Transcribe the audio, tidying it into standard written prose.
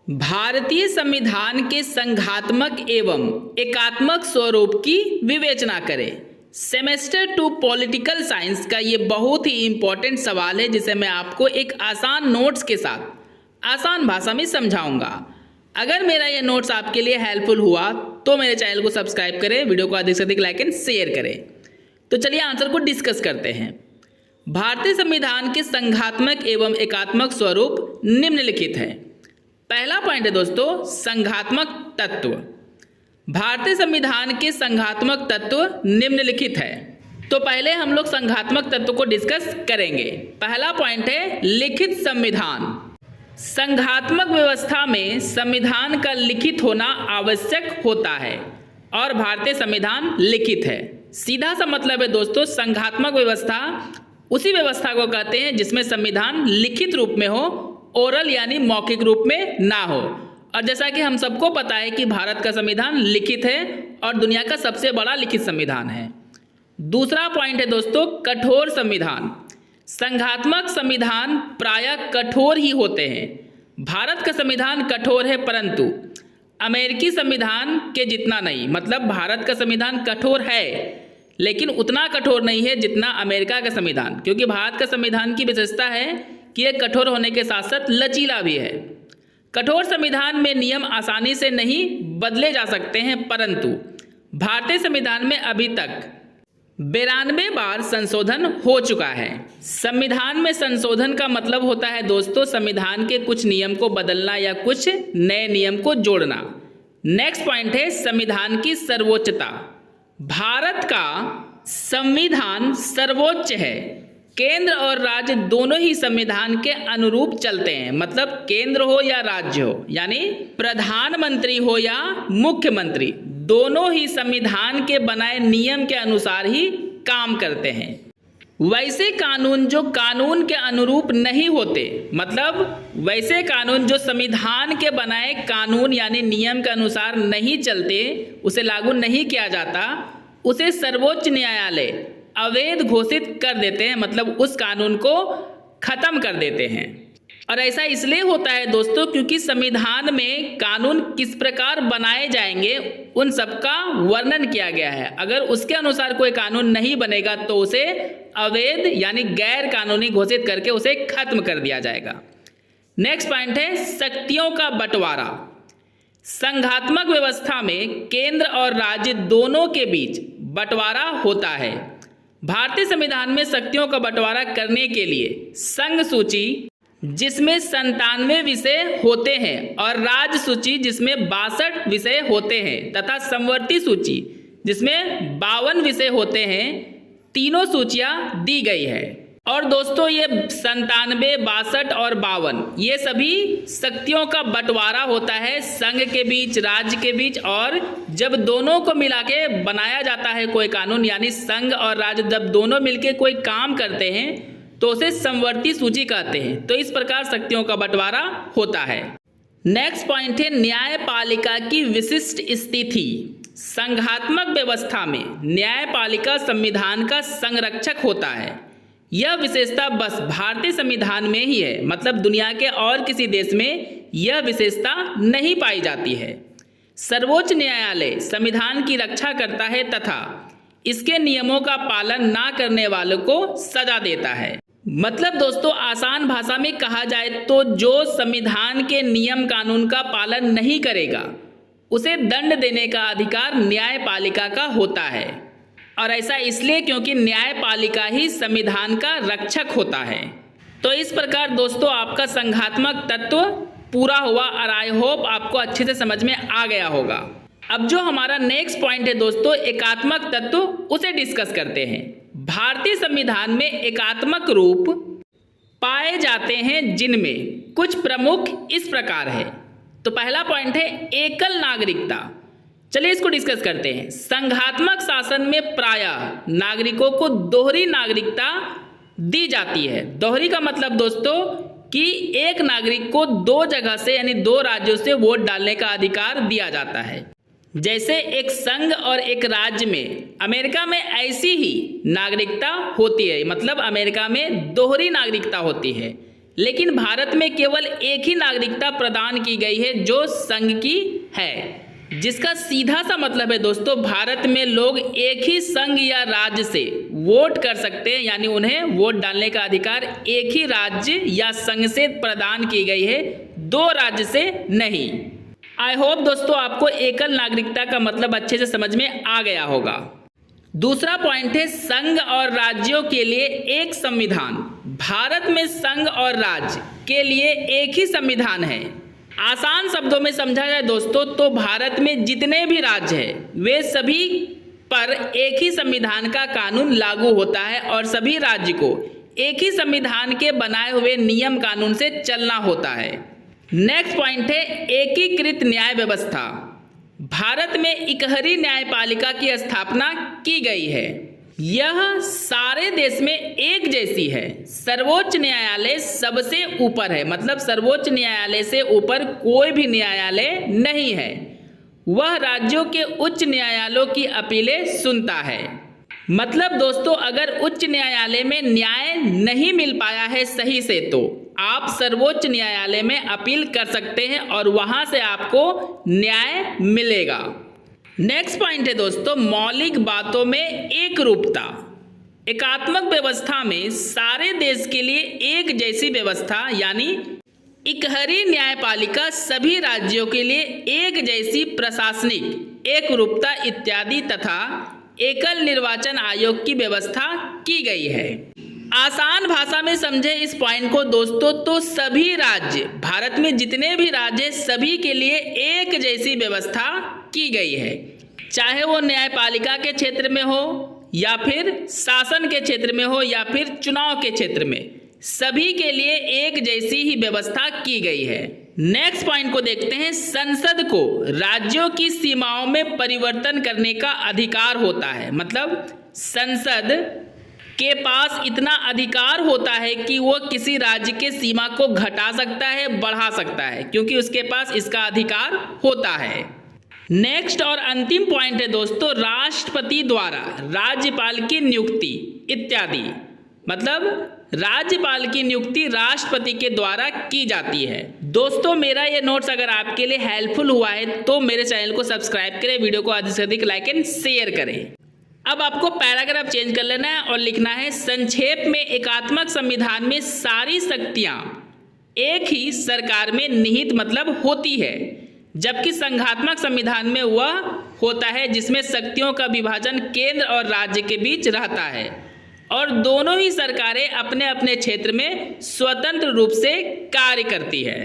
भारतीय संविधान के संघात्मक एवं एकात्मक स्वरूप की विवेचना करें। सेमेस्टर 2 पॉलिटिकल साइंस का ये बहुत ही इम्पोर्टेंट सवाल है जिसे मैं आपको एक आसान नोट्स के साथ आसान भाषा में समझाऊंगा। अगर मेरा ये नोट्स आपके लिए हेल्पफुल हुआ तो मेरे चैनल को सब्सक्राइब करें, वीडियो को अधिक से अधिक लाइक एंड शेयर करें। तो चलिए आंसर को डिस्कस करते हैं। भारतीय संविधान के संघात्मक एवं एकात्मक स्वरूप निम्नलिखित हैं। पहला पॉइंट है दोस्तों, संघात्मक तत्व। भारतीय संविधान के संघात्मक तत्व निम्नलिखित है। तो पहले हम लोग संघात्मक तत्व को डिस्कस करेंगे। पहला पॉइंट है लिखित संविधान। संघात्मक व्यवस्था में संविधान का लिखित होना आवश्यक होता है और भारतीय संविधान लिखित है। सीधा सा मतलब है दोस्तों, संघात्मक व्यवस्था उसी व्यवस्था को कहते हैं जिसमें संविधान लिखित रूप में हो, ओरल यानी मौखिक रूप में ना हो। और जैसा कि हम सबको पता है कि भारत का संविधान लिखित है और दुनिया का सबसे बड़ा लिखित संविधान है। दूसरा पॉइंट है दोस्तों, कठोर संविधान। संघात्मक संविधान प्रायः कठोर ही होते हैं। भारत का संविधान कठोर है परंतु अमेरिकी संविधान के जितना नहीं। मतलब भारत का संविधान कठोर है लेकिन उतना कठोर नहीं है जितना अमेरिका का संविधान, क्योंकि भारत का संविधान की विशेषता है कि यह कठोर होने के साथ साथ लचीला भी है। कठोर संविधान में नियम आसानी से नहीं बदले जा सकते हैं, परंतु भारतीय संविधान में अभी तक 92 बार संशोधन हो चुका है। संविधान में संशोधन का मतलब होता है दोस्तों, संविधान के कुछ नियम को बदलना या कुछ नए नियम को जोड़ना। नेक्स्ट पॉइंट है संविधान की सर्वोच्चता। भारत का संविधान सर्वोच्च है। केंद्र और राज्य दोनों ही संविधान के अनुरूप चलते हैं। मतलब केंद्र हो या राज्य हो, यानी प्रधानमंत्री हो या मुख्यमंत्री, दोनों ही संविधान के बनाए नियम के अनुसार ही काम करते हैं। वैसे कानून जो कानून के अनुरूप नहीं होते, मतलब वैसे कानून जो संविधान के बनाए कानून यानी नियम के अनुसार नहीं चलते, उसे लागू नहीं किया जाता, उसे सर्वोच्च न्यायालय अवैध घोषित कर देते हैं। मतलब उस कानून को खत्म कर देते हैं। और ऐसा इसलिए होता है दोस्तों क्योंकि संविधान में कानून किस प्रकार बनाए जाएंगे उन सब का वर्णन किया गया है। अगर उसके अनुसार कोई कानून नहीं बनेगा तो उसे अवैध यानी गैर कानूनी घोषित करके उसे खत्म कर दिया जाएगा। नेक्स्ट पॉइंट है शक्तियों का बंटवारा। संघात्मक व्यवस्था में केंद्र और राज्य दोनों के बीच बंटवारा होता है। भारतीय संविधान में शक्तियों का बंटवारा करने के लिए संघ सूची जिसमें 97 विषय होते हैं और राज्य सूची जिसमें 62 विषय होते हैं तथा समवर्ती सूची जिसमें 52 विषय होते हैं, तीनों सूचियां दी गई है। और दोस्तों ये 97, 62 और 52 ये सभी शक्तियों का बंटवारा होता है संघ के बीच, राज्य के बीच। और जब दोनों को मिला के बनाया जाता है कोई कानून, यानी संघ और राज्य जब दोनों मिलके कोई काम करते हैं तो उसे समवर्ती सूची कहते हैं। तो इस प्रकार शक्तियों का बंटवारा होता है। नेक्स्ट पॉइंट है न्यायपालिका की विशिष्ट स्थिति। संघात्मक व्यवस्था में न्यायपालिका संविधान का संरक्षक होता है। यह विशेषता बस भारतीय संविधान में ही है। मतलब दुनिया के और किसी देश में यह विशेषता नहीं पाई जाती है। सर्वोच्च न्यायालय संविधान की रक्षा करता है तथा इसके नियमों का पालन ना करने वालों को सजा देता है। मतलब दोस्तों आसान भाषा में कहा जाए तो जो संविधान के नियम कानून का पालन नहीं करेगा उसे दंड देने का अधिकार न्यायपालिका का होता है। और ऐसा इसलिए क्योंकि न्यायपालिका ही संविधान का रक्षक होता है। तो इस प्रकार दोस्तों आपका संघात्मक तत्व पूरा हुआ और आई होप आपको अच्छे से समझ में आ गया होगा। अब जो हमारा नेक्स्ट पॉइंट है दोस्तों एकात्मक तत्व, उसे डिस्कस करते हैं। भारतीय संविधान में एकात्मक रूप पाए जाते हैं जिनमें कुछ प्रमुख इस प्रकार है। तो पहला पॉइंट है एकल नागरिकता। चलिए इसको डिस्कस करते हैं। संघात्मक शासन में प्रायः नागरिकों को दोहरी नागरिकता दी जाती है। दोहरी का मतलब दोस्तों कि एक नागरिक को दो जगह से यानी दो राज्यों से वोट डालने का अधिकार दिया जाता है। जैसे एक संघ और एक राज्य में, अमेरिका में ऐसी ही नागरिकता होती है। मतलब अमेरिका में दोहरी नागरिकता होती है। लेकिन भारत में केवल एक ही नागरिकता प्रदान की गई है जो संघ की है, जिसका सीधा सा मतलब है दोस्तों, भारत में लोग एक ही संघ या राज्य से वोट कर सकते हैं, यानी उन्हें वोट डालने का अधिकार एक ही राज्य या संघ से प्रदान की गई है, दो राज्य से नहीं। आई होप दोस्तों आपको एकल नागरिकता का मतलब अच्छे से समझ में आ गया होगा। दूसरा पॉइंट है संघ और राज्यों के लिए एक संविधान। भारत में संघ और राज्य के लिए एक ही संविधान है। आसान शब्दों में समझा जाए दोस्तों तो भारत में जितने भी राज्य हैं वे सभी पर एक ही संविधान का कानून लागू होता है और सभी राज्य को एक ही संविधान के बनाए हुए नियम कानून से चलना होता है। नेक्स्ट पॉइंट है एकीकृत न्याय व्यवस्था। भारत में इकहरी न्यायपालिका की स्थापना की गई है। यह सारे देश में एक जैसी है। सर्वोच्च न्यायालय सबसे ऊपर है, मतलब सर्वोच्च न्यायालय से ऊपर कोई भी न्यायालय नहीं है। वह राज्यों के उच्च न्यायालयों की अपीलें सुनता है। मतलब दोस्तों अगर उच्च न्यायालय में न्याय नहीं मिल पाया है सही से तो आप सर्वोच्च न्यायालय में अपील कर सकते हैं और वहां से आपको न्याय मिलेगा। नेक्स्ट पॉइंट है दोस्तों मौलिक बातों में एक रूपता। एकात्मक व्यवस्था में सारे देश के लिए एक जैसी व्यवस्था यानी इकहरी न्यायपालिका सभी राज्यों के लिए एक जैसी प्रशासनिक एक रूपता इत्यादि तथा एकल निर्वाचन आयोग की व्यवस्था की गई है। आसान भाषा में समझे इस पॉइंट को दोस्तों तो सभी राज्य, भारत में जितने भी राज्य सभी के लिए एक जैसी व्यवस्था की गई है, चाहे वो न्यायपालिका के क्षेत्र में हो या फिर शासन के क्षेत्र में हो या फिर चुनाव के क्षेत्र में, सभी के लिए एक जैसी ही व्यवस्था की गई है। नेक्स्ट पॉइंट को देखते हैं संसद को राज्यों की सीमाओं में परिवर्तन करने का अधिकार होता है। मतलब संसद के पास इतना अधिकार होता है कि वो किसी राज्य के सीमा को घटा सकता है, बढ़ा सकता है, क्योंकि उसके पास इसका अधिकार होता है। नेक्स्ट और अंतिम पॉइंट है दोस्तों राष्ट्रपति द्वारा राज्यपाल की नियुक्ति इत्यादि। मतलब राज्यपाल की नियुक्ति राष्ट्रपति के द्वारा की जाती है। दोस्तों मेरा ये नोट्स अगर आपके लिए हेल्पफुल हुआ है तो मेरे चैनल को सब्सक्राइब करें, वीडियो को अधिक से अधिक लाइक एंड शेयर करें। अब आपको पैराग्राफ चेंज कर लेना है और लिखना है संक्षेप में एकात्मक संविधान में सारी शक्तियां एक ही सरकार में निहित मतलब होती है, जबकि संघात्मक संविधान में वह होता है जिसमें शक्तियों का विभाजन केंद्र और राज्य के बीच रहता है और दोनों ही सरकारें अपने अपने क्षेत्र में स्वतंत्र रूप से कार्य करती है।